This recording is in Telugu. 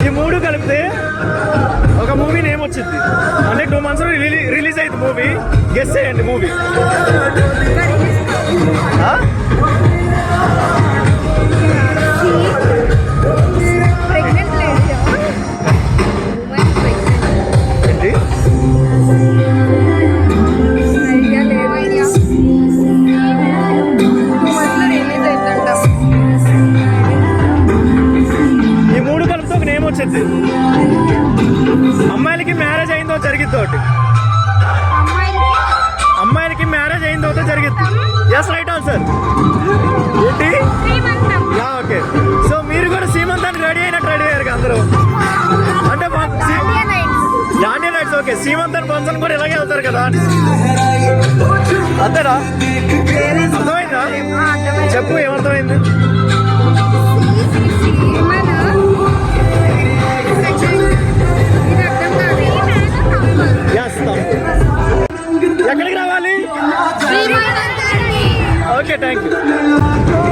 ఈ మూడు కలిపితే ఒక మూవీ నేమ్ వచ్చింది. అంటే 2 months రిలీజ్ అయింది మూవీ. గెస్ చేయండి మూవీ. ఈ మూడు కలిపితే ఒక నేమ్ వచ్చింది. అమ్మాయిలకి మ్యారేజ్ అయిందో జరిగిద్ది ఒకటి. అమ్మాయిలకి మ్యారేజ్ అయిందో జరిగిద్ది. Yes, right answer. ఏంటి? ఓకే. సో మీరు కూడా సీమంతానికి రెడీ అయ్యారు అందరూ. అంటే దాండియా నైట్స్. ఓకే, సీమంతానికి ఫంక్షన్ కూడా ఇలాగే వెళ్తారు కదా. అంతేనా? అర్థమైందా? చెప్పు, ఏమర్థమైంది? ఎక్కడికి రావాలి? Okay, thank you.